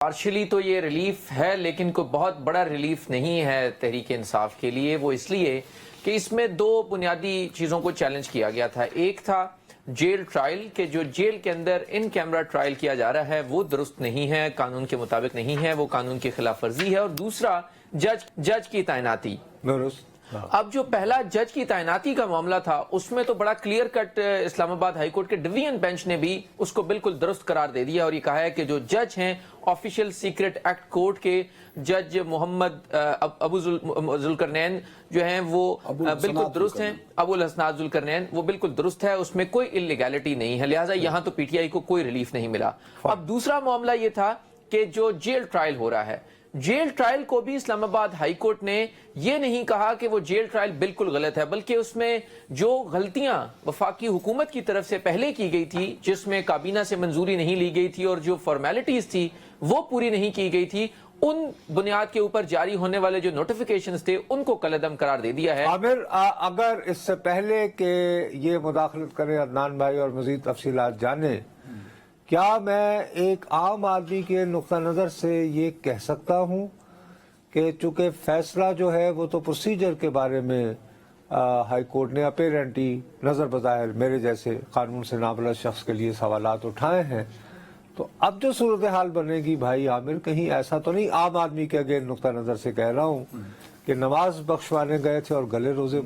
Partially تو یہ relief ہے لیکن کوئی بہت بڑا ریلیف نہیں ہے تحریک انصاف کے لیے. وہ اس لیے کہ اس میں دو بنیادی چیزوں کو چیلنج کیا گیا تھا. ایک تھا جیل ٹرائل کہ جو جیل کے اندر ان کیمرہ ٹرائل کیا جا رہا ہے وہ درست نہیں ہے, قانون کے مطابق نہیں ہے, وہ قانون کی خلاف ورزی ہے. اور دوسرا جج کی تعیناتی. اب جو پہلا جج کی تعیناتی کا معاملہ تھا اس میں تو بڑا کلیئر کٹ اسلام آباد ہائی کورٹ کے ڈویژن بینچ نے بھی اس کو بالکل درست قرار دے دیا اور یہ کہا ہے کہ جو جج ہیں آفیشیل سیکرٹ ایکٹ کورٹ کے جج محمد ابو ذوالقرنین جو ہیں وہ بالکل درست ہیں, ابو الحسنات ذوالقرنین وہ بالکل درست ہے, اس میں کوئی اللیگیلٹی نہیں ہے, لہٰذا یہاں تو پی ٹی آئی کو کوئی ریلیف نہیں ملا. اب دوسرا معاملہ یہ تھا کہ جو جیل ٹرائل ہو رہا ہے, جیل ٹرائل کو بھی اسلام آباد ہائی کورٹ نے یہ نہیں کہا کہ وہ جیل ٹرائل بالکل غلط ہے, بلکہ اس میں جو غلطیاں وفاقی حکومت کی طرف سے پہلے کی گئی تھی, جس میں کابینہ سے منظوری نہیں لی گئی تھی اور جو فارمیلٹیز تھی وہ پوری نہیں کی گئی تھی, ان بنیاد کے اوپر جاری ہونے والے جو نوٹیفیکیشنز تھے ان کو کالعدم قرار دے دیا ہے. عامر, اگر اس سے پہلے کہ یہ مداخلت کریں عدنان بھائی اور مزید تفصیلات جانیں, کیا میں ایک عام آدمی کے نقطہ نظر سے یہ کہہ سکتا ہوں کہ چونکہ فیصلہ جو ہے وہ تو پروسیجر کے بارے میں ہائی کورٹ نے اپیرنٹلی نظر بظاہر میرے جیسے قانون سے نابلد شخص کے لیے سوالات اٹھائے ہیں, تو اب جو صورتحال بنے گی بھائی عامر, کہیں ایسا تو نہیں عام آدمی کے اگین نقطہ نظر سے کہہ رہا ہوں کہ نماز بخشوانے گئے تھے اور گلے روزے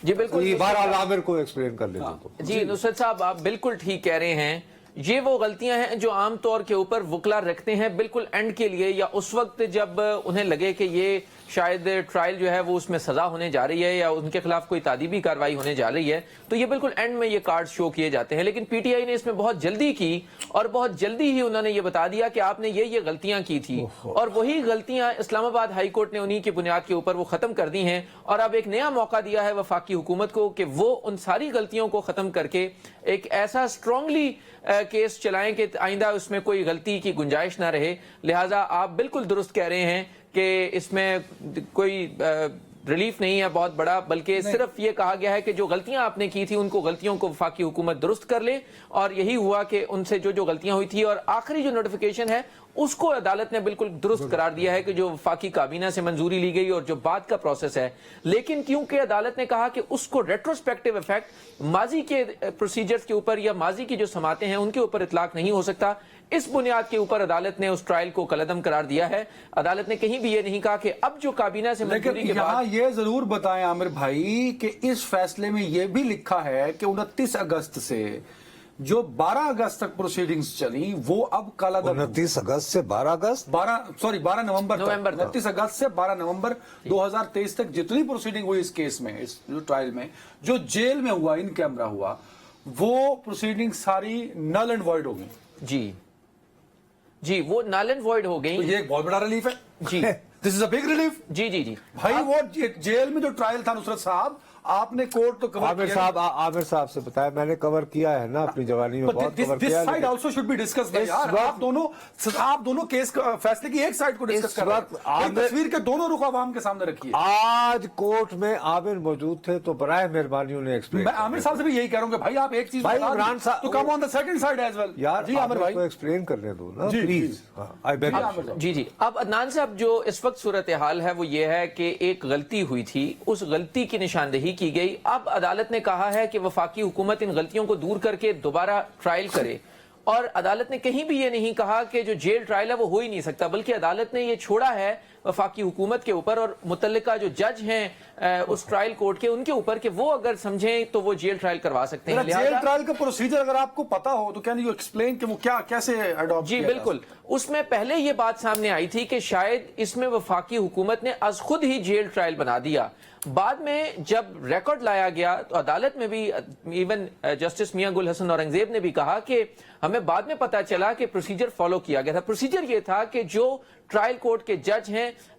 جی بالکل, بہرحال عامر کو ایکسپلین کر لیتے. جی نصرت صاحب آپ بالکل ٹھیک کہہ رہے ہیں. یہ وہ غلطیاں ہیں جو عام طور کے اوپر وکلا رکھتے ہیں بالکل اینڈ کے لیے, یا اس وقت جب انہیں لگے کہ یہ شاید ٹرائل جو ہے وہ اس میں سزا ہونے جا رہی ہے یا ان کے خلاف کوئی تعدیبی کارروائی ہونے جا رہی ہے, تو یہ بالکل اینڈ میں یہ کارڈ شو کیے جاتے ہیں. لیکن پی ٹی آئی نے اس میں بہت جلدی کی اور بہت جلدی ہی انہوں نے یہ بتا دیا کہ آپ نے یہ غلطیاں کی تھی, اور وہی غلطیاں اسلام آباد ہائی کورٹ نے انہی کی بنیاد کے اوپر وہ ختم کر دی ہیں, اور اب ایک نیا موقع دیا ہے وفاقی حکومت کو کہ وہ ان ساری غلطیوں کو ختم کر کے ایک ایسا اسٹرانگلی کیس چلائیں کہ آئندہ اس میں کوئی غلطی کی گنجائش نہ رہے. لہٰذا آپ بالکل درست کہہ رہے ہیں کہ اس میں کوئی ریلیف نہیں ہے بہت بڑا, بلکہ صرف یہ کہا گیا ہے کہ جو غلطیاں آپ نے کی تھی ان کو غلطیوں کو وفاقی حکومت درست کر لے, اور یہی ہوا کہ ان سے جو غلطیاں ہوئی تھی, اور آخری جو نوٹیفیکیشن ہے اس کو عدالت نے بالکل درست قرار دیا ہے کہ جو وفاقی کابینہ سے منظوری لی گئی اور جو بعد کا پروسیس ہے. لیکن کیونکہ عدالت نے کہا کہ اس کو ریٹروسپیکٹیو ایفیکٹ ماضی کے پروسیجرز کے اوپر یا ماضی کی جو سماعتیں ہیں ان کے اوپر اطلاق نہیں ہو سکتا, اس بنیاد کے اوپر عدالت نے اس ٹرائل کو کالعدم قرار دیا ہے. عدالت نے کہیں بھی یہ نہیں کہا کہ اب جو کابینہ سے منظوری کے بعد. یہ ضرور بتائیں عامر بھائی کہ اس فیصلے میں یہ بھی لکھا ہے کہ 29 اگست سے جو 12 اگست تک پروسیڈنگز چلی وہ اب کالعدم 29 اگست سے 12 نومبر 29 اگست سے 12 نومبر 2023 تک جتنی پروسیڈنگ ہوئی اس کیس میں, اس ٹرائل میں جو جیل میں ہوا, ان کیمرہ ہوا, وہ پروسیڈنگ ساری نل اینڈ وائڈ ہو گئی. جی وہ نل اینڈ وائڈ ہو گئی. تو یہ ایک بہت بڑا ریلیف ہے. جی دس از اے بگ ریلیف. جی بھائی وہ جیل میں جو ٹرائل تھا نصرت صاحب, آپ نے کورٹ تو کور کیا. عامر صاحب سے بتایا, میں نے کور کیا ہے نا اپنی جوانی میں, بہت کور کیا ہے. This side also should be discussed. آپ دونوں کیس فیصلے کی ایک سائڈ کو ڈسکس کر رہے ہیں, تصویر کے دونوں رخ عوام کے سامنے رکھیے. آج کورٹ میں عامر موجود تھے تو برائے مہربانی انہیں ایکسپلین. میں عامر صاحب سے بھی یہی کہہ رہا ہوں کہ بھائی آپ ایک چیز عمران صاحب تو come on the second side as well. یار جی عامر بھائی کو ایکسپلین کرنے دو نا پلیز. جی اب عدنان صاحب جو اس وقت صورتحال ہے وہ یہ ہے کہ ایک غلطی ہوئی تھی, اس غلطی کی نشاندہی کی گئی. اب عدالت نے کہا ہے کہ وفاقی حکومت ان غلطیوں کو دور کر کے دوبارہ ٹرائل کرے, اور عدالت نے کہیں بھی یہ نہیں کہا کہ جو جیل ٹرائل ہے وہ ہو ہی نہیں سکتا, بلکہ عدالت نے یہ چھوڑا ہے وفاقی حکومت کے اوپر اور متعلقہ جو جج ہیں اس ٹرائل کورٹ کے, ان کے اوپر کہ وہ اگر سمجھیں تو وہ جیل ٹرائل کروا سکتے ہیں. جیل ٹرائل کا پروسیجر اگر آپ کو پتا ہو تو کین یو ایکسپلین کہ وہ کیسے اڈاپٹ. جی بالکل, اس میں پہلے یہ بات سامنے آئی تھی کہ شاید اس میں وفاقی حکومت نے از خود ہی جیل ٹرائل بنا دیا. بعد میں جب ریکارڈ لایا گیا تو عدالت میں بھی ایون جسٹس میاں گل حسن اورنگزیب نے بھی کہا کہ ہمیں بعد میں پتا چلا کہ پروسیجر فالو کیا گیا تھا. پروسیجر یہ تھا کہ جو ٹرائل کورٹ کے جج ہیں